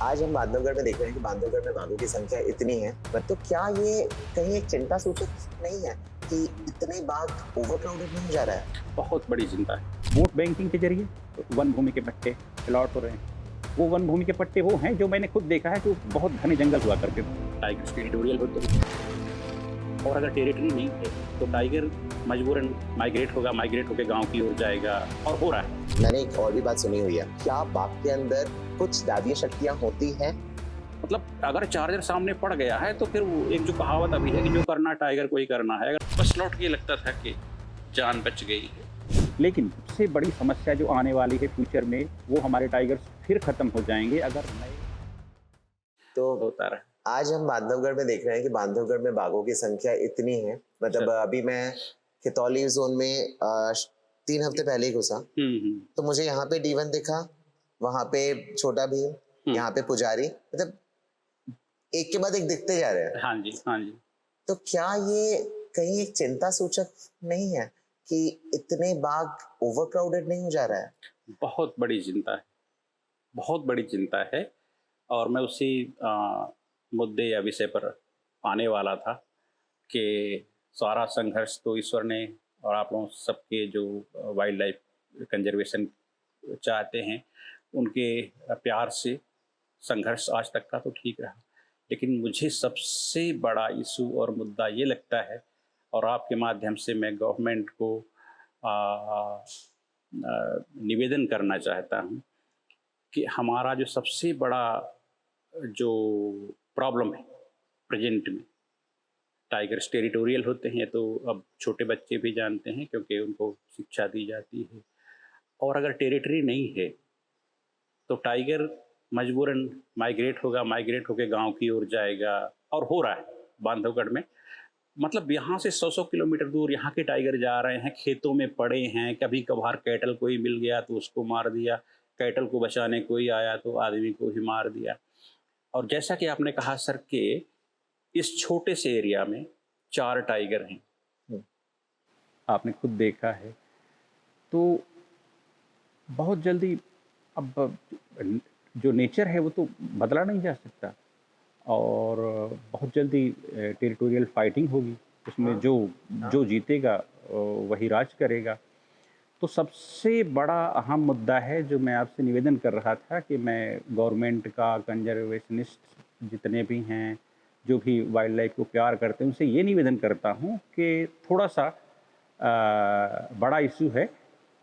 आज हम बांधवगढ़ में देख रहे हैं कि बांधवगढ़ में बाघों की संख्या इतनी है, तो क्या ये कहीं एक चिंता सूचक नहीं है कि इतने बाघ ओवरक्राउडेड नहीं हो जा रहा है? बहुत बड़ी चिंता है। वोट बैंकिंग के ज़रिए वन भूमि के पट्टे अलॉट हो रहे हैं। वो वन भूमि के पट्टे वो हैं जो मैंने खुद देखा है कि वो बहुत घने जंगल हुआ करते थे। टाइगर्स टेरिटोरियल होते हैं और अगर टेरिटरी नहीं है तो टाइगर मजबूरन माइग्रेट होकर गाँव की ओर जाएगा और हो रहा है। मैंने एक और भी बात सुनी हुई है, क्या बाघ के अंदर कुछ दैवीय शक्तियां होती हैं? मतलब अगर चार्जर सामने पड़ गया है तो फिर वो एक जो कहावत अभी है कि जो करना टाइगर को ही करना है। बस लौट के लगता था कि जान बच गई है। लेकिन सबसे बड़ी समस्या जो आने वाली है फ्यूचर में, वो हमारे टाइगर्स फिर खत्म हो जाएंगे अगर नए तो होता रहे। आज हम बांधवगढ़ में देख रहे हैं कि बांधवगढ़ में बाघों की संख्या इतनी है, मतलब अभी मैं खितौली जोन में 3 हफ्ते पहले ही घुसा, तो मुझे यहाँ पे D1 दिखा, वहां पे छोटा भीम, यहाँ पे पुजारी, मतलब एक के बाद एक दिखते जा रहे हैं। हाँ जी, हाँ जी। तो क्या ये कहीं एक चिंता सूचक नहीं है कि इतने बाघ ओवरक्राउडेड नहीं हो जा रहा है? बहुत बड़ी चिंता है, बहुत बड़ी चिंता है। और मैं उसी मुद्दे या विषय पर आने वाला था कि सारा संघर्ष तो ईश्वर ने और आप लोगों सबके जो वाइल्ड लाइफ कंजर्वेशन चाहते हैं, उनके प्यार से संघर्ष आज तक का तो ठीक रहा। लेकिन मुझे सबसे बड़ा इशू और मुद्दा ये लगता है, और आपके माध्यम से मैं गवर्नमेंट को निवेदन करना चाहता हूँ कि हमारा जो सबसे बड़ा जो प्रॉब्लम है प्रेजेंट में, टाइगर्स टेरिटोरियल होते हैं तो अब छोटे बच्चे भी जानते हैं क्योंकि उनको शिक्षा दी जाती है। और अगर टेरिटरी नहीं है तो टाइगर मजबूरन माइग्रेट होकर गांव की ओर जाएगा और हो रहा है बांधवगढ़ में। मतलब यहाँ से 100-100 किलोमीटर दूर यहाँ के टाइगर जा रहे हैं, खेतों में पड़े हैं। कभी कभार कैटल कोई मिल गया तो उसको मार दिया, कैटल को बचाने कोई आया तो आदमी को ही मार दिया। और जैसा कि आपने कहा सर कि इस छोटे से एरिया में 4 टाइगर हैं, आपने खुद देखा है। तो बहुत जल्दी अब जो नेचर है वो तो बदला नहीं जा सकता और बहुत जल्दी टेरिटोरियल फाइटिंग होगी। उसमें जो जीतेगा वही राज करेगा। तो सबसे बड़ा अहम मुद्दा है जो मैं आपसे निवेदन कर रहा था कि मैं गवर्नमेंट का, कंजर्वेशनिस्ट जितने भी हैं, जो भी वाइल्ड लाइफ को प्यार करते हैं, उनसे ये निवेदन करता हूँ कि थोड़ा सा बड़ा इशू है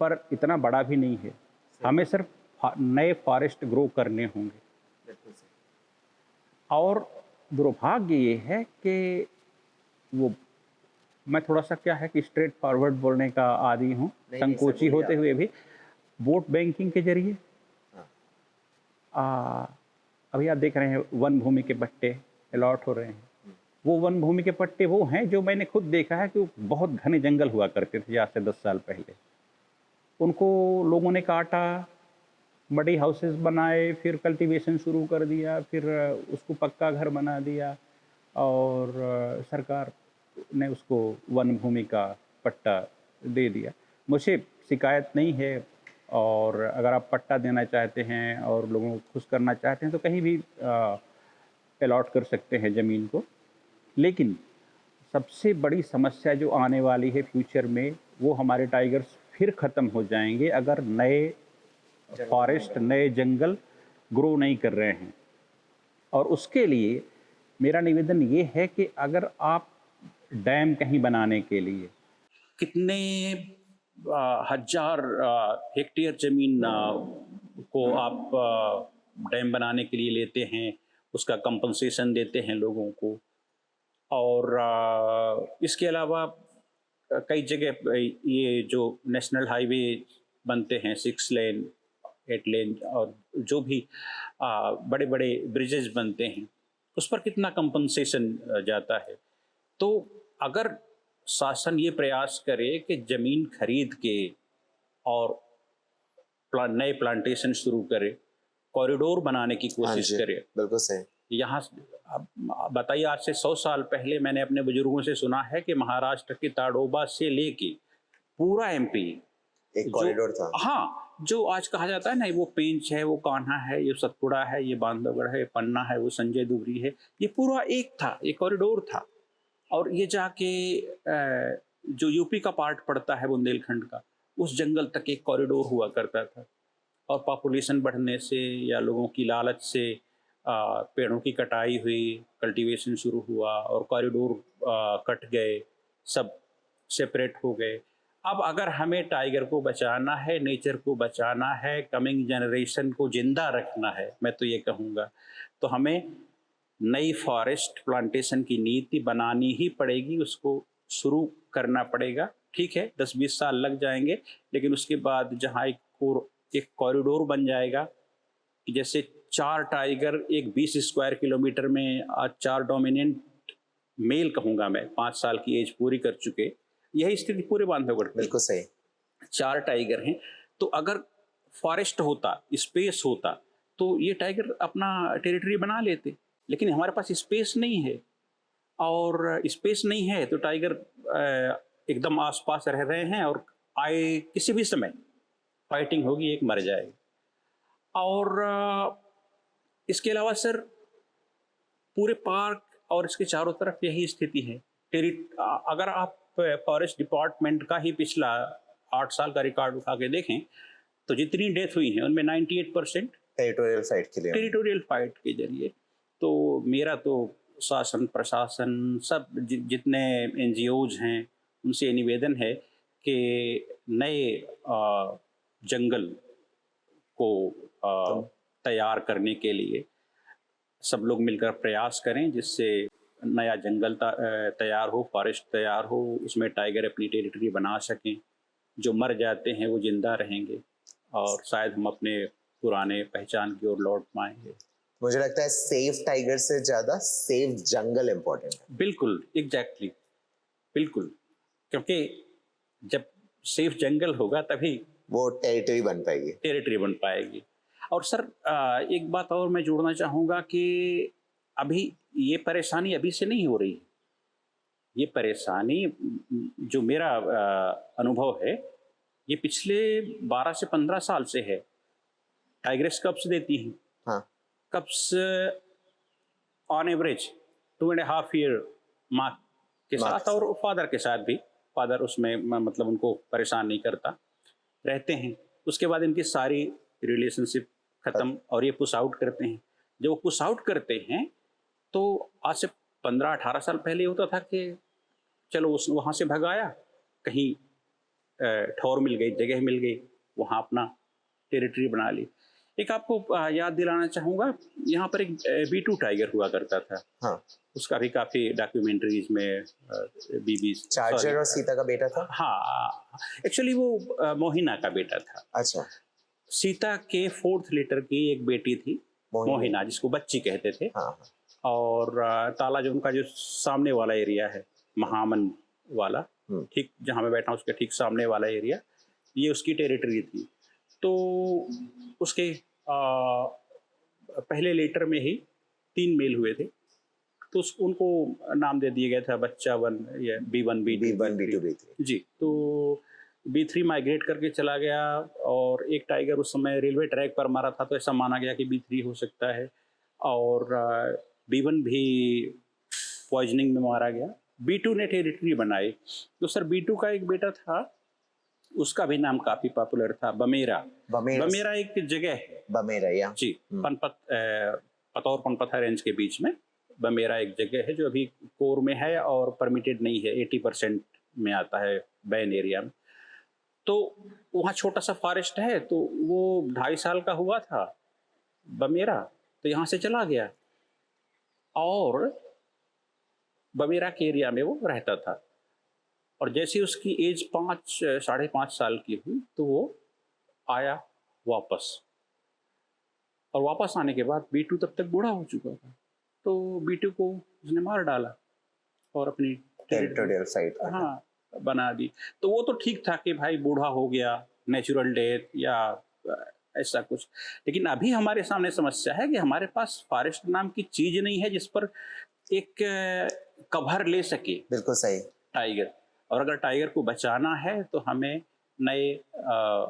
पर इतना बड़ा भी नहीं है। हमें सिर्फ नए फॉरेस्ट ग्रो करने होंगे। और दुर्भाग्य ये है कि वो मैं थोड़ा सा क्या है कि स्ट्रेट फॉरवर्ड बोलने का आदी हूँ, संकोची होते हुए भी वोट बैंकिंग के जरिए अभी आप देख रहे हैं वन भूमि के पट्टे अलॉट हो रहे हैं। वो वन भूमि के पट्टे वो हैं जो मैंने खुद देखा है कि वो बहुत घने जंगल हुआ करते थे आज से 10 साल पहले। उनको लोगों ने काटा, मडी हाउसेस बनाए, फिर कल्टीवेशन शुरू कर दिया, फिर उसको पक्का घर बना दिया और सरकार ने उसको वन भूमि का पट्टा दे दिया। मुझे शिकायत नहीं है और अगर आप पट्टा देना चाहते हैं और लोगों को खुश करना चाहते हैं तो कहीं भी अलॉट कर सकते हैं ज़मीन को। लेकिन सबसे बड़ी समस्या जो आने वाली है फ्यूचर में, वो हमारे टाइगर्स फिर ख़त्म हो जाएंगे अगर नए फॉरेस्ट, नए जंगल ग्रो नहीं कर रहे हैं। और उसके लिए मेरा निवेदन ये है कि अगर आप डैम कहीं बनाने के लिए कितने हजार हेक्टेयर ज़मीन को आप डैम बनाने के लिए लेते हैं, उसका कंपनसेशन देते हैं लोगों को। और इसके अलावा कई जगह ये जो नेशनल हाईवे बनते हैं 6 लेन 8 लेन और जो भी बड़े बड़े ब्रिजेज बनते हैं, उस पर कितना कंपनसेशन जाता है। तो अगर शासन ये प्रयास करे कि ज़मीन खरीद के और नए प्लांटेशन शुरू करे, कॉरिडोर बनाने की कोशिश करे। बिल्कुल सही। यहाँ बताइए, आज से 100 साल पहले मैंने अपने बुजुर्गों से सुना है कि महाराष्ट्र के ताडोबा से लेके पूरा MP एक कॉरिडोर था। हाँ, जो आज कहा जाता है ना, वो पेंच है, वो कान्हा है, ये सतपुड़ा है, ये बांधवगढ़ है, ये पन्ना है, वो संजय दुबरी है, ये पूरा एक था, एक कॉरिडोर था। और ये जाके जो यूपी का पार्ट पड़ता है बुंदेलखंड का, उस जंगल तक एक कॉरिडोर हुआ करता था। और पॉपुलेशन बढ़ने से या लोगों की लालच से पेड़ों की कटाई हुई, कल्टीवेशन शुरू हुआ और कॉरिडोर कट गए, सब सेपरेट हो गए। अब अगर हमें टाइगर को बचाना है, नेचर को बचाना है, कमिंग जनरेशन को जिंदा रखना है, मैं तो ये कहूँगा, तो हमें नई फॉरेस्ट प्लांटेशन की नीति बनानी ही पड़ेगी, उसको शुरू करना पड़ेगा। ठीक है, 10-20 साल लग जाएंगे, लेकिन उसके बाद जहाँ एक कॉरिडोर बन जाएगा कि जैसे 4 टाइगर एक 20 स्क्वायर किलोमीटर में, आज 4 डोमिनेंट मेल कहूँगा मैं, 5 साल की एज पूरी कर चुके, यही स्थिति पूरे बांधवगढ़ की। बिल्कुल सही। 4 टाइगर हैं, तो अगर फॉरेस्ट होता, स्पेस होता, तो ये टाइगर अपना टेरिटरी बना लेते, लेकिन हमारे पास स्पेस नहीं है। और स्पेस नहीं है तो टाइगर एकदम आसपास रह रहे हैं और आए किसी भी समय फाइटिंग होगी, एक मर जाएगा। और इसके अलावा सर, पूरे पार्क और इसके चारों तरफ यही स्थिति है। अगर आप फॉरेस्ट डिपार्टमेंट का ही पिछला 8 साल का रिकॉर्ड उठा के देखें, तो जितनी डेथ हुई है उनमें 98% टेरिटोरियल फाइट के जरिए। तो मेरा तो शासन प्रशासन सब जितने NGOs हैं उनसे निवेदन है कि नए जंगल को तैयार करने के लिए सब लोग मिलकर प्रयास करें, जिससे नया जंगल तैयार हो, फॉरेस्ट तैयार हो, उसमें टाइगर अपनी टेरिटरी बना सकें। जो मर जाते हैं वो जिंदा रहेंगे और शायद हम अपने पुराने पहचान की ओर लौट पाएंगे। मुझे लगता है सेफ टाइगर से ज्यादा सेफ जंगल इम्पोर्टेंट है। बिल्कुल, एग्जैक्टली, बिल्कुल, क्योंकि जब सेफ जंगल होगा तभी वो टेरिटरी बन पाएगी। और सर एक बात और मैं जोड़ना चाहूँगा कि अभी ये परेशानी अभी से नहीं हो रही। ये परेशानी, जो मेरा अनुभव है, ये पिछले 12 से 15 साल से है। टाइग्रेस कब्स देती हैं। हाँ। कब्स ऑन एवरेज 2.5 ईयर माँ के साथ और फादर के साथ भी, फादर उसमें मतलब उनको परेशान नहीं करता, रहते हैं। उसके बाद इनकी सारी रिलेशनशिप खत्म और ये पुश आउट करते हैं। जब वो पुश आउट करते हैं तो आज से 15-18 साल पहले होता था कि चलो उस वहाँ से भगाया, कहीं ठौर मिल गई, जगह मिल गई, वहाँ अपना टेरिटरी बना ली। एक आपको याद दिलाना चाहूँगा, यहाँ पर एक B2 टाइगर हुआ करता था। हाँ। उसका भी काफ़ी डॉक्यूमेंट्रीज में बीबी चार्जर और सीता का बेटा था। हाँ, एक्चुअली वो मोहिना का बेटा था। अच्छा। सीता के 4th लेटर की एक बेटी थी मोहिना, जिसको बच्ची कहते थे। हाँ। और ताला जो उनका जो सामने वाला एरिया है, महामन वाला, ठीक जहाँ मैं बैठा हूँ उसके ठीक सामने वाला एरिया, ये उसकी टेरिटरी थी। तो उसके पहले लेटर में ही 3 मेल हुए थे, तो उनको नाम दे दिया गया था बच्चा 1 या B1 B2 B3 जी। तो B3 माइग्रेट करके चला गया और एक टाइगर उस समय रेलवे ट्रैक पर मारा था, तो ऐसा माना गया कि B3 हो सकता है। और B1 भी पॉइजनिंग में मारा गया। B2 ने टेरिटरी बनाई। तो सर B2 का एक बेटा था, उसका भी नाम काफी पॉपुलर था, बमेरा एक जगह है, बमेरा जी, पतौर पनपथा रेंज के बीच में बमेरा एक जगह है, जो अभी कोर में है और परमिटेड नहीं है, 80% में आता है बैन एरिया में। तो वहाँ छोटा सा फॉरेस्ट है, तो वो 2.5 साल का हुआ था बमेरा, तो यहाँ से चला गया और बमेरा के एरिया में वो रहता था। और जैसे उसकी एज 5-5.5 साल की हुई तो वो आया वापस, और वापस आने के बाद B2 तब तक बूढ़ा हो चुका था, तो B2 को उसने मार डाला और अपनी टेरिटोरियल साइट बना दी। तो वो तो ठीक था कि भाई बूढ़ा हो गया, नेचुरल डेथ या ऐसा कुछ। लेकिन अभी हमारे सामने समस्या है कि हमारे पास फॉरेस्ट नाम की चीज नहीं है जिस पर एक कवर ले सके। बिल्कुल सही। टाइगर, और अगर टाइगर को बचाना है तो हमें नए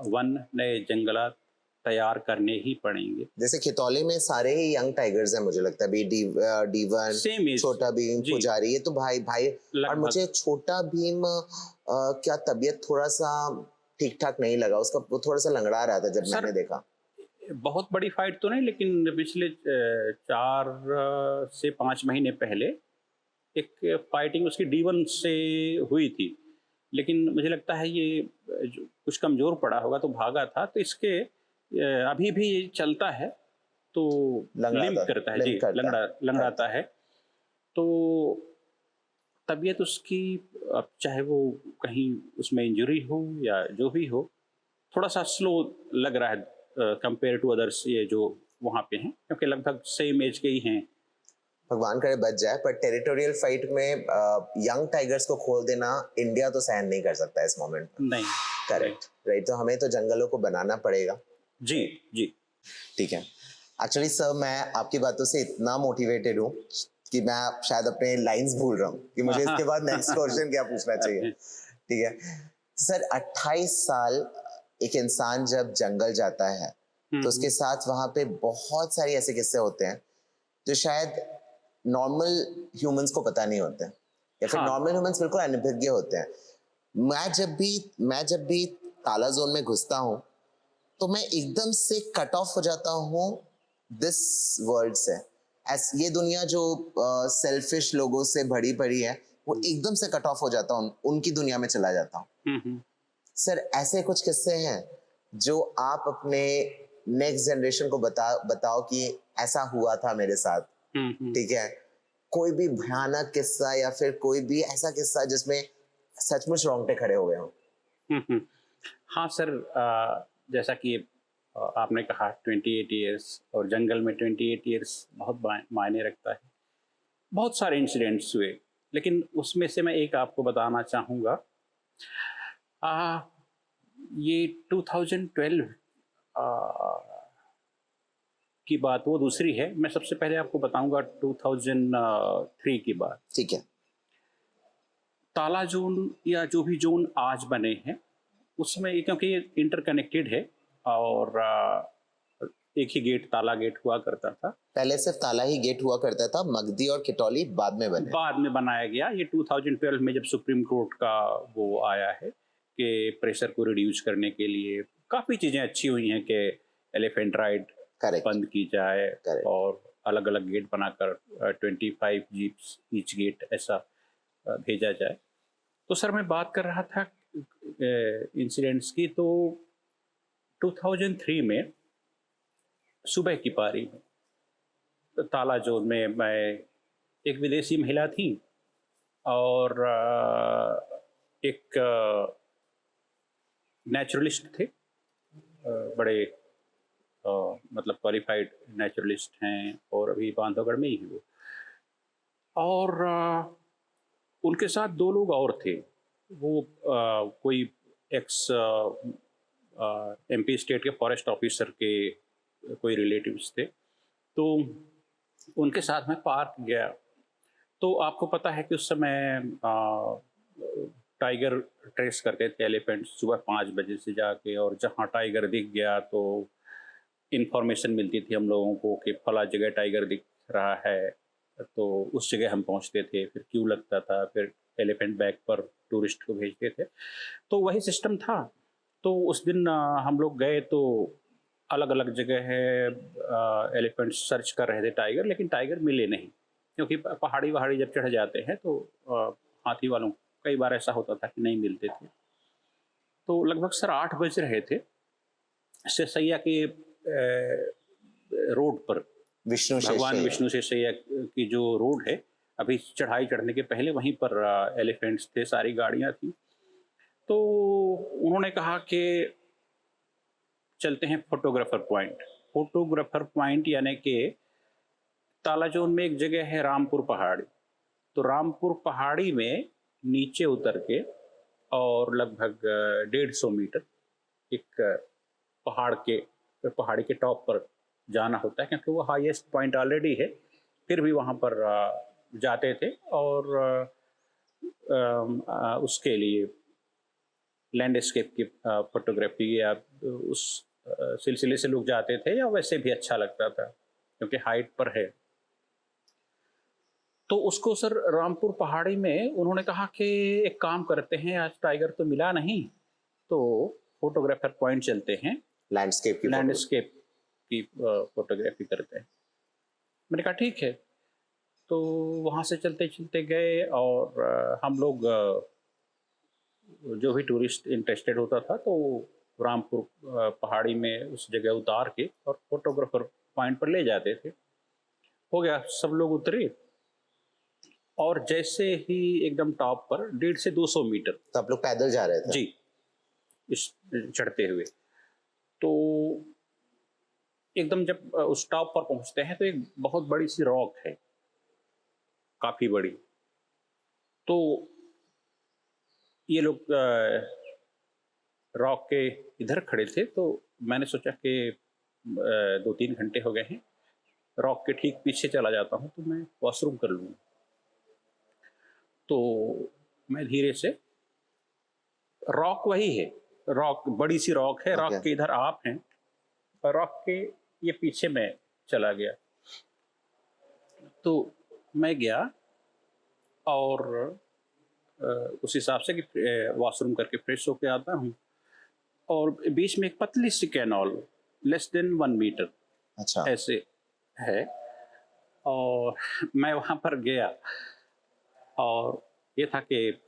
वन, नए जंगलात तैयार करने ही पड़ेंगे। जैसे खितौली में सारे ही यंग टाइगर्स हैं, मुझे लगता है भी D1, सेम एज, छोटा भीम, जी, पुजारी, ये तो भाई भाई। और लगभग। मुझे छोटा भीम क्या तबीयत थोड़ा सा ठीक ठाक नहीं लगा उसका, वो थोड़ा सा लंगड़ा रहा था जब सर, मैंने देखा। बहुत बड़ी फाइट तो नहीं, लेकिन पिछले 4 से 5 महीने पहले एक फाइटिंग उसकी D1 से हुई थी, लेकिन मुझे लगता है ये कुछ कमज़ोर पड़ा होगा तो भागा था, तो इसके अभी भी ये चलता है तो लिम्प करता है, जी, लिम्प करता है। लंगड़ाता है। तो तबीयत उसकी, अब चाहे वो कहीं उसमें इंजरी हो या जो भी हो, थोड़ा सा स्लो लग रहा है कंपेयर टू अदर्स, ये जो वहाँ पे हैं, क्योंकि लगभग सेम एज के ही हैं। भगवान करे बच जाए, पर टेरिटोरियल फाइट में यंग टाइगर्स को खोल देना इंडिया तो सहन नहीं कर सकता इस मोमेंट में। नहीं, करेक्ट, राइट। तो हमें तो जंगलों को बनाना पड़ेगा। जी, जी। ठीक है। एक्चुअली सर, मैं आपकी बातों से इतना मोटिवेटेड हूँ कि मैं शायद अपने लाइंस भूल रहा हूँ कि मुझे इसके बाद नेक्स्ट क्वेश्चन क्या पूछना चाहिए। ठीक है सर, 28 साल एक इंसान जब जंगल जाता है तो उसके साथ वहां पे बहुत सारे ऐसे किस्से होते हैं जो शायद नॉर्मल ह्यूमंस को पता नहीं होते हैं, या फिर हाँ। नॉर्मल ह्यूमंस बिल्कुल अनभिज्ञ होते हैं। मैं जब भी काला जोन में घुसता हूँ तो मैं एकदम से कट ऑफ हो जाता हूँ दिस वर्ल्ड से। ये दुनिया जो सेल्फिश लोगों से भरी पड़ी है, वो एकदम से कट ऑफ हो जाता हूँ, उनकी दुनिया में चला जाता हूँ। सर, ऐसे कुछ किस्से हैं जो आप अपने नेक्स्ट जनरेशन को बताओ कि ऐसा हुआ था मेरे साथ। ठीक है, कोई भी भयानक किस्सा या फिर कोई भी ऐसा किस्सा जिसमें सचमुच रोंगटे खड़े हो गए हो। हाँ सर, जैसा कि आपने कहा 28 इयर्स और जंगल में 28 इयर्स बहुत मायने रखता है। बहुत सारे इंसिडेंट्स हुए, लेकिन उसमें से मैं एक आपको बताना चाहूँगा। ये 2012 की बात वो दूसरी है। मैं सबसे पहले आपको बताऊंगा 2003 की बात। ठीक है। ताला जोन या जो भी जोन आज बने हैं उसमें, क्योंकि ये इंटरकनेक्टेड है और एक ही गेट, ताला गेट हुआ करता था। पहले सिर्फ ताला ही गेट हुआ करता था, मगधी और खितौली बाद में बने। बाद में बनाया गया। ये 2012 में जब सुप्रीम कोर्ट का वो आया है कि प्रेशर को रिड्यूस करने के लिए काफ़ी चीज़ें अच्छी हुई हैं कि एलिफेंट राइड बंद की जाए और अलग अलग गेट बनाकर 25 जीप्स ईच गेट ऐसा भेजा जाए। तो सर, मैं बात कर रहा था इंसिडेंट्स की। तो 2003 में सुबह की पारी में ताला जोन में मैं, एक विदेशी महिला थी और एक नेचुरलिस्ट थे, बड़े मतलब क्वालिफाइड नेचुरलिस्ट हैं और अभी बांधवगढ़ में ही हैं वो। और उनके साथ 2 लोग और थे। वो कोई एक्स MP स्टेट के फॉरेस्ट ऑफिसर के कोई रिलेटिव्स थे। तो उनके साथ मैं पार्क गया। तो आपको पता है कि उस समय टाइगर ट्रेस करते थे एलिफेंट सुबह 5 बजे से जाके, और जहाँ टाइगर दिख गया तो इन्फॉर्मेशन मिलती थी हम लोगों को कि फला जगह टाइगर दिख रहा है, तो उस जगह हम पहुँचते थे। फिर क्यू लगता था, फिर एलिफेंट बैग पर टूरिस्ट को भेजते थे। तो वही सिस्टम था। तो उस दिन हम लोग गए तो अलग अलग जगह है एलिफेंट सर्च कर रहे थे टाइगर, लेकिन टाइगर मिले नहीं, क्योंकि पहाड़ी वहाड़ी जब चढ़ जाते हैं तो हाथी वालों कई बार ऐसा होता था कि नहीं मिलते थे। तो लगभग सर 8 बज रहे थे। सैया के रोड पर, भगवान विष्णु से सैया की जो रोड है, अभी चढ़ाई चढ़ने के पहले वहीं पर एलिफेंट्स थे, सारी गाड़ियाँ थी। तो उन्होंने कहा कि चलते हैं फोटोग्राफर पॉइंट। फोटोग्राफर पॉइंट यानी कि ताला जोन में एक जगह है रामपुर पहाड़ी। तो रामपुर पहाड़ी में नीचे उतर के और लगभग 150 मीटर एक पहाड़ी के टॉप पर जाना होता है, क्योंकि वो हाईएस्ट पॉइंट ऑलरेडी है। फिर भी वहाँ पर जाते थे और उसके लिए लैंडस्केप की फोटोग्राफी या उस सिलसिले से लोग जाते थे, या वैसे भी अच्छा लगता था क्योंकि हाइट पर है। तो उसको सर रामपुर पहाड़ी में उन्होंने कहा कि एक काम करते हैं, आज टाइगर तो मिला नहीं, तो फोटोग्राफर पॉइंट चलते हैं, लैंडस्केप की फोटोग्राफी करते हैं। मैंने कहा ठीक है। तो वहाँ से चलते चलते गए और हम लोग जो भी टूरिस्ट इंटरेस्टेड होता था तो रामपुर पहाड़ी में उस जगह उतार के और फोटोग्राफर पॉइंट पर ले जाते थे। हो गया, सब लोग उतरे और जैसे ही एकदम टॉप पर 150 से 200 मीटर, तो आप लोग पैदल जा रहे थे? जी, इस चढ़ते हुए। तो एकदम जब उस टॉप पर पहुंचते हैं तो एक बहुत बड़ी सी रॉक है, काफी बड़ी। तो ये लोग रॉक के इधर खड़े थे, तो मैंने सोचा कि 2-3 घंटे हो गए हैं, रॉक के ठीक पीछे चला जाता हूँ तो मैं वॉशरूम कर लूँगा। तो मैं धीरे से, रॉक वही है, रॉक बड़ी सी रॉक है, रॉक के इधर आप हैं और रॉक के ये पीछे मैं चला गया। तो मैं गया और उस हिसाब से कि वॉशरूम करके फ्रेश होके आता हूँ और बीच में एक पतली सी कैनॉल, लेस देन 1 मीटर अच्छा, ऐसे है, और मैं वहाँ पर गया और ये था कि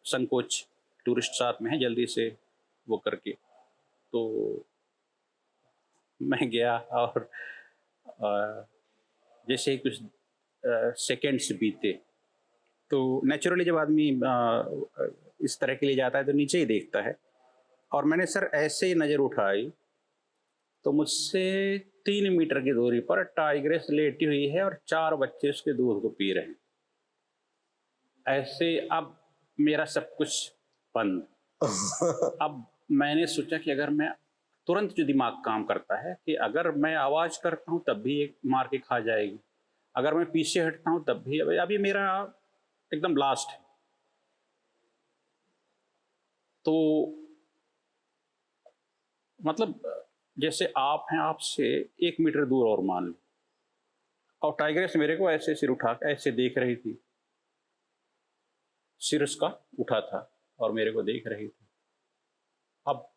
संकोच, टूरिस्ट साथ में है, जल्दी से वो करके, तो मैं गया और जैसे ही कुछ सेकेंड्स बीते तो नेचुरली जब आदमी इस तरह के लिए जाता है तो नीचे ही देखता है, और मैंने सर ऐसे ही नज़र उठाई तो मुझसे 3 मीटर की दूरी पर टाइग्रेस लेटी हुई है और 4 बच्चे उसके दूध को पी रहे हैं। ऐसे अब मेरा सब कुछ बंद। अब मैंने सोचा कि अगर मैं, तुरंत जो दिमाग काम करता है कि अगर मैं आवाज़ करता हूँ तब भी एक मार के खा जाएगी, अगर मैं पीछे हटता हूँ तब भी, अभी मेरा एकदम लास्ट है। तो मतलब जैसे आप हैं, आपसे 1 मीटर दूर और मान लो, और टाइग्रेस मेरे को ऐसे सिर उठा के ऐसे देख रही थी, सिर उसका उठा था और मेरे को देख रही थी। अब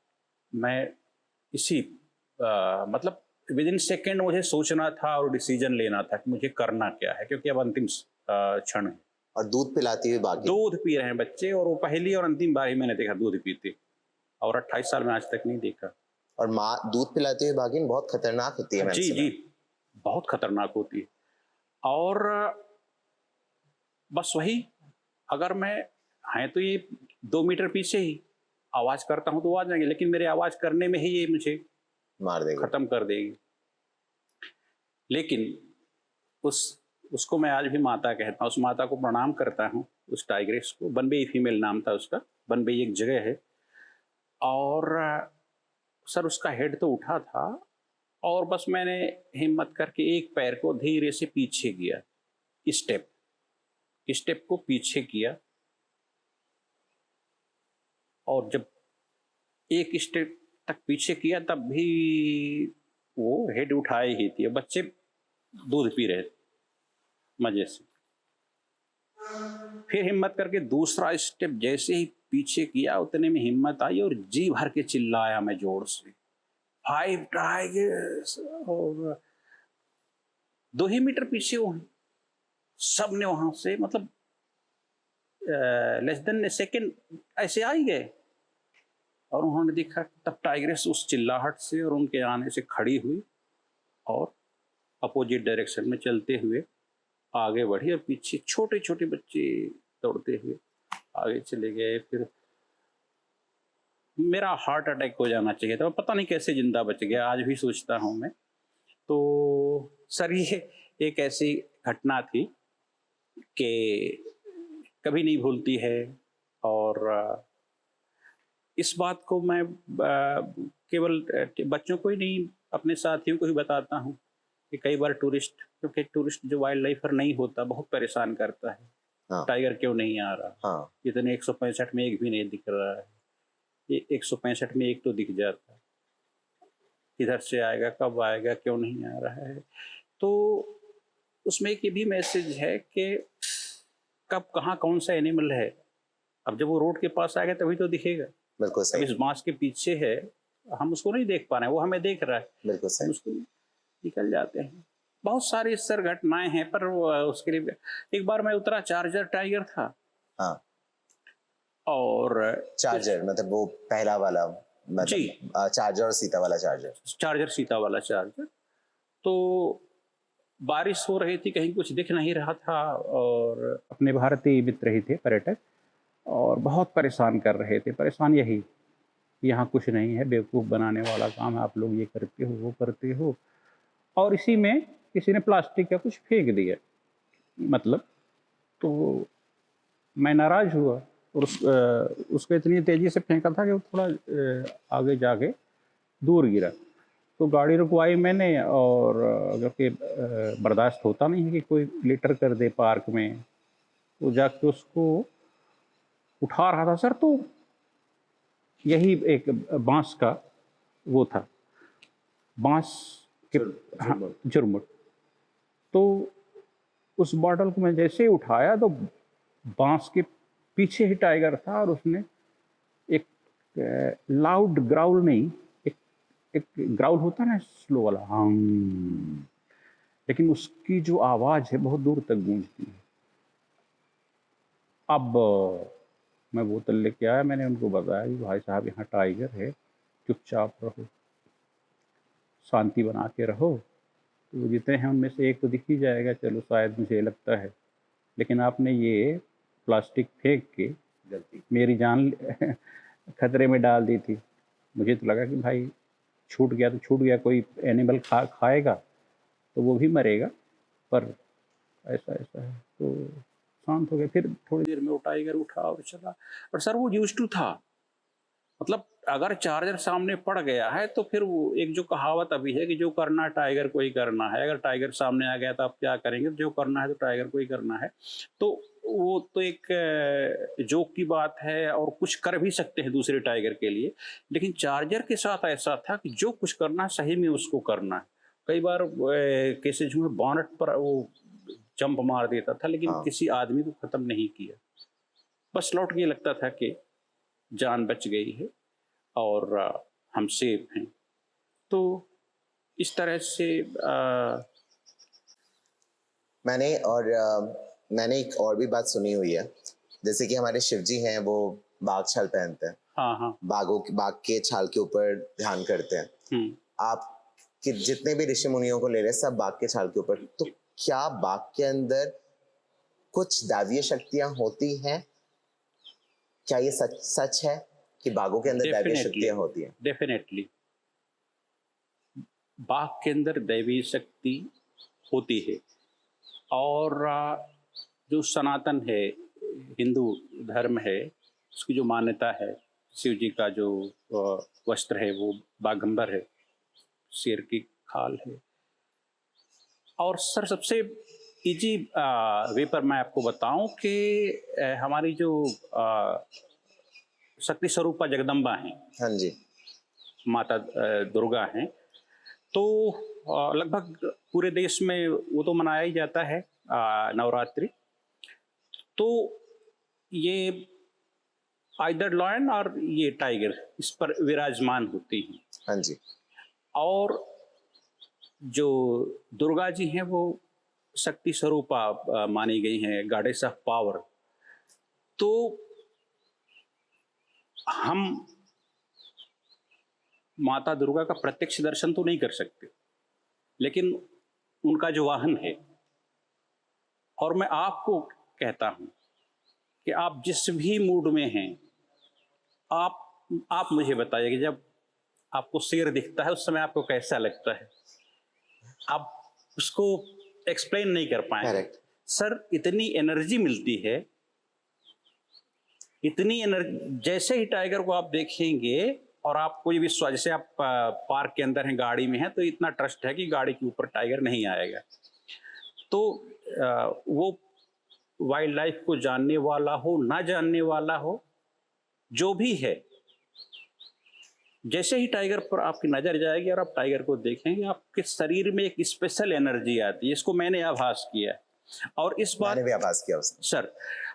मैं इसी मतलब विद इन सेकेंड मुझे सोचना था और डिसीजन लेना था कि मुझे करना क्या है, क्योंकि अब अंतिम क्षण है। और दूध पिलाती हुई बाकी? दूध पी रहे हैं बच्चे, और वो पहली और अंतिम बार ही मैंने देखा दूध पीते, और 28 साल में आज तक नहीं देखा। और माँ दूध पिलाती हुई बाघिन बहुत खतरनाक होती है, मैंने जी सुना। जी, बहुत खतरनाक होती है। और बस वही, अगर मैं, हैं तो ये 2 मीटर पीछे ही, आवाज़ करता हूँ तो वो आ जाएंगे, लेकिन मेरे आवाज़ करने में ही ये मुझे मार देगी, ख़त्म कर देगी। लेकिन उसको मैं आज भी माता कहता हूँ, उस माता को प्रणाम करता हूँ, उस टाइग्रेस को। बनबई फीमेल नाम था उसका, बनबई एक जगह है। और सर उसका हेड तो उठा था, और बस मैंने हिम्मत करके एक पैर को धीरे से पीछे किया, स्टेप को पीछे किया, और जब एक स्टेप तक पीछे किया तब भी वो हेड उठाए ही थी, बच्चे दूध पी रहे थे मजे से। फिर हिम्मत करके दूसरा स्टेप जैसे ही पीछे किया, उतने में हिम्मत आई और जी भर के चिल्लाया मैं जोर से, 5 टाइगर्स। और 2 ही मीटर पीछे वो हैं, सब ने वहां से, मतलब लेस देन सेकेंड ऐसे आ ही गए, और उन्होंने देखा तब टाइग्रेस उस चिल्लाहट से और उनके आने से खड़ी हुई और अपोजिट डायरेक्शन में चलते हुए आगे बढ़ी, और पीछे छोटे छोटे बच्चे दौड़ते हुए आगे चले गए। फिर मेरा हार्ट अटैक हो जाना चाहिए था, पता नहीं कैसे जिंदा बच गया, आज भी सोचता हूँ मैं। तो सर ये एक ऐसी घटना थी कि कभी नहीं भूलती है, और इस बात को मैं केवल बच्चों को ही नहीं, अपने साथियों को ही बताता हूँ कि कई बार टूरिस्ट, क्योंकि टूरिस्ट जो वाइल्ड लाइफर नहीं होता, बहुत परेशान करता है। हाँ। टाइगर क्यों नहीं आ रहा, हाँ। इतने 165 में एक भी नहीं दिख रहा है, ये 165 में एक तो दिख जाता है, इधर से आएगा, कब आएगा, क्यों नहीं आ रहा है। तो उसमें एक ये भी मैसेज है कि कब कहाँ कौन सा एनिमल है। अब जब वो रोड के पास आएगा तभी तो दिखेगा। बिल्कुल अब सही, इस बांस के पीछे है, हम उसको नहीं देख पा रहे हैं, वो हमें देख रहा है, बिल्कुल हम सही। उसको निकल जाते हैं। बहुत सारी इस तरह घटनाएं हैं, पर उसके लिए एक बार मैं उतरा, चार्जर टाइगर था। हाँ, और चार्जर मतलब वो पहला वाला, जी, मतलब चार्जर और सीता वाला चार्जर। चार्जर, सीता वाला चार्जर। तो बारिश हो रही थी, कहीं कुछ दिख नहीं रहा था, और अपने भारतीय मित्र ही थे, पर्यटक, और बहुत परेशान कर रहे थे। परेशान यही, यहाँ कुछ नहीं है, बेवकूफ़ बनाने वाला काम है, आप लोग ये करते हो, वो करते हो। और इसी में किसी ने प्लास्टिक का कुछ फेंक दिया, मतलब, तो मैं नाराज़ हुआ, और उसको इतनी तेज़ी से फेंका था कि वो थोड़ा आगे जाके दूर गिरा। तो गाड़ी रुकवाई मैंने, और अगर के बर्दाश्त होता नहीं है कि कोई लिटर कर दे पार्क में, तो जाके उसको उठा रहा था सर, तो यही एक बांस का वो था, बांस के, हाँ, झुरमुट। तो उस बॉटल को मैं जैसे ही उठाया तो बांस के पीछे ही टाइगर था, और उसने एक लाउड ग्राउल नहीं, एक एक ग्राउल होता है ना स्लो वाला, हम, लेकिन उसकी जो आवाज़ है बहुत दूर तक गूंजती है। अब मैं बोतल लेके आया, मैंने उनको बताया कि भाई साहब यहाँ टाइगर है, चुपचाप रहो, शांति बना के रहो। तो वो जितने हैं उनमें से एक तो दिख ही जाएगा, चलो शायद, मुझे लगता है, लेकिन आपने ये प्लास्टिक फेंक के मेरी जान खतरे में डाल दी थी। मुझे तो लगा कि भाई छूट गया तो छूट गया, कोई एनिमल खाएगा तो वो भी मरेगा, पर ऐसा ऐसा है। तो शांत हो गया। फिर थोड़ी देर में वो टाइगर उठा और चला, और सर वो यूज्ड टू था, मतलब अगर चार्जर सामने पड़ गया है तो फिर वो एक जो कहावत अभी है कि जो करना टाइगर को ही करना है, अगर टाइगर सामने आ गया तो आप क्या करेंगे, जो करना है तो टाइगर को ही करना है। तो वो तो एक जोक की बात है, और कुछ कर भी सकते हैं दूसरे टाइगर के लिए, लेकिन चार्जर के साथ ऐसा था कि जो कुछ करना है सही में उसको करना है। कई बार केसेज हुए बॉनेट पर वो जंप मार देता था, लेकिन हाँ, किसी आदमी को खत्म नहीं किया, बस लौट के लगता था कि जान बच गई है और हम सेफ हैं। तो इस तरह से मैंने एक और भी बात सुनी हुई है, जैसे कि हमारे शिव जी हैं, वो बाघ छाल पहनते हैं, हाँ, हाँ। बाघ के छाल के ऊपर ध्यान करते हैं। हुँ। आप कि जितने भी ऋषि मुनियों को ले रहे हैं, सब बाघ के छाल के ऊपर। तो क्या बाघ के अंदर कुछ दैवीय शक्तियां होती हैं? क्या ये सच सच है कि बाघों के अंदर दैवीय डेफ़िनेटली, शक्तियां होती हैं? डेफ़िनेटली। बाघ के अंदर दैवीय शक्ति होती है, और जो सनातन है, हिंदू धर्म है, उसकी जो मान्यता है, शिव जी का जो वस्त्र है वो बाघंबर है, शेर की खाल है। और सर सबसे ईजी वे पर मैं आपको बताऊं कि हमारी जो शक्ति स्वरूपा जगदम्बा हैं, हाँ जी, माता दुर्गा हैं, तो लगभग पूरे देश में वो तो मनाया ही जाता है, नवरात्रि। तो ये आइदर लॉयन और ये टाइगर इस पर विराजमान होती हैं, हाँ जी, और जो दुर्गा जी हैं वो शक्ति स्वरूपा मानी गई हैं, गॉडेस ऑफ पावर। तो हम माता दुर्गा का प्रत्यक्ष दर्शन तो नहीं कर सकते, लेकिन उनका जो वाहन है, और मैं आपको कहता हूं कि आप जिस भी मूड में हैं, आप आप मुझे बताइए कि जब आपको शेर दिखता है उस समय आपको कैसा लगता है। आप उसको एक्सप्लेन नहीं कर पाएंगे। करेक्ट। सर इतनी एनर्जी मिलती है, इतनी एनर्जी, जैसे ही टाइगर को आप देखेंगे, और आपको ये विश्वास, जैसे आप पार्क के अंदर हैं, गाड़ी में हैं, तो इतना ट्रस्ट है कि गाड़ी के ऊपर टाइगर नहीं आएगा। तो वो वाइल्ड लाइफ को जानने वाला हो, ना जानने वाला हो, जो भी है, जैसे ही टाइगर पर आपकी नज़र जाएगी और आप टाइगर को देखेंगे, आपके शरीर में एक स्पेशल एनर्जी आती है। इसको मैंने आभास किया है। और इस बात मैंने भी आभास किया उसने। सर,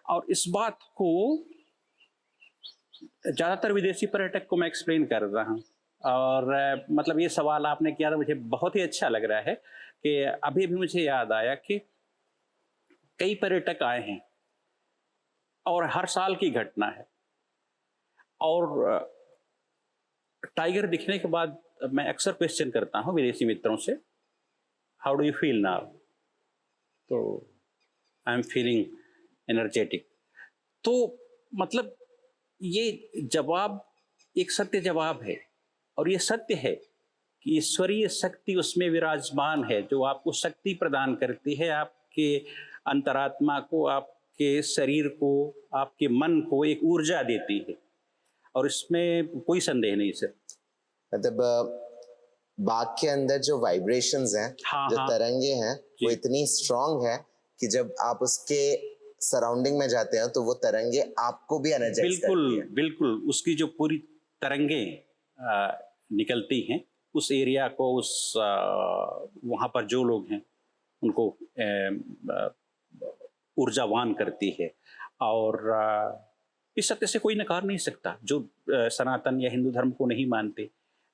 और इस बात को ज़्यादातर विदेशी पर्यटक को मैं एक्सप्लेन कर रहा हूँ। और मतलब ये सवाल आपने किया तो मुझे बहुत ही अच्छा लग रहा है कि अभी भी मुझे याद आया कि कई पर्यटक आए हैं और हर साल की घटना है। और टाइगर दिखने के बाद मैं अक्सर क्वेश्चन करता हूँ विदेशी मित्रों से, how do you feel now? तो आई एम फीलिंग एनर्जेटिक। तो मतलब ये जवाब एक सत्य जवाब है, और ये सत्य है कि ईश्वरीय शक्ति उसमें विराजमान है, जो आपको शक्ति प्रदान करती है, आपके अंतरात्मा को, आपके शरीर को, आपके मन को एक ऊर्जा देती है। और इसमें कोई संदेह नहीं सर। मतलब बाघ के अंदर जो वाइब्रेशंस हैं, हाँ, जो हाँ। तरंगे हैं, वो जी। इतनी स्ट्रांग है कि जब आप उसके सराउंडिंग में जाते हैं तो वो तरंगे आपको भी एनर्जाइज करती बिल्कुल, है। बिल्कुल। उसकी जो पूरी तरंगें निकलती हैं, उस एरिया को, उस वहाँ पर जो लोग हैं, उनको ऊर्जावान करती है। और इस सत्य से कोई नकार नहीं सकता, जो सनातन या हिंदू धर्म को नहीं मानते।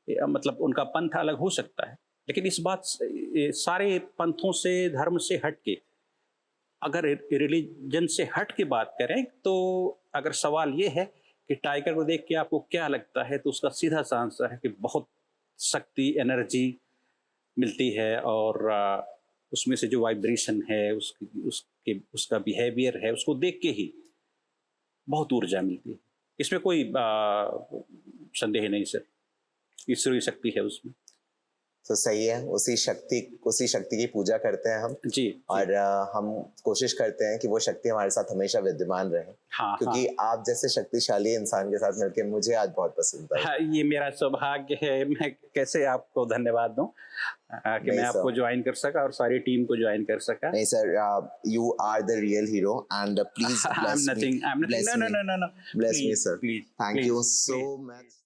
मतलब उनका पंथ अलग हो सकता है, लेकिन इस बात सारे पंथों से, धर्म से हट के, अगर रिलीजन से हट के बात करें, तो अगर सवाल ये है कि टाइगर को देख के आपको क्या लगता है, तो उसका सीधा सा आंसर है कि बहुत शक्ति, एनर्जी मिलती है। और उसमें से जो वाइब्रेशन है, उसका बिहेवियर है, उसको देख के ही बहुत ऊर्जा मिलती है। इसमें कोई संदेह नहीं सर, ईश्वरीय शक्ति है उसमें। तो सही है, उसी शक्ति की पूजा करते हैं हम। जी। और हम कोशिश करते हैं कि वो शक्ति हमारे साथ हमेशा विद्यमान रहे। हाँ, क्योंकि हाँ। आप जैसे शक्तिशाली इंसान के साथ मिलकर मुझे आज बहुत पसंद आया। हाँ, ये मेरा सौभाग्य है। मैं कैसे आपको धन्यवाद दूं कि मैं आपको ज्वाइन कर सका और सारी टीम को ज्वाइन कर सका। नहीं sir, you are the real hero and please bless me. I'm nothing. Bless No. me, Please, sir. Thank please, you so please. much.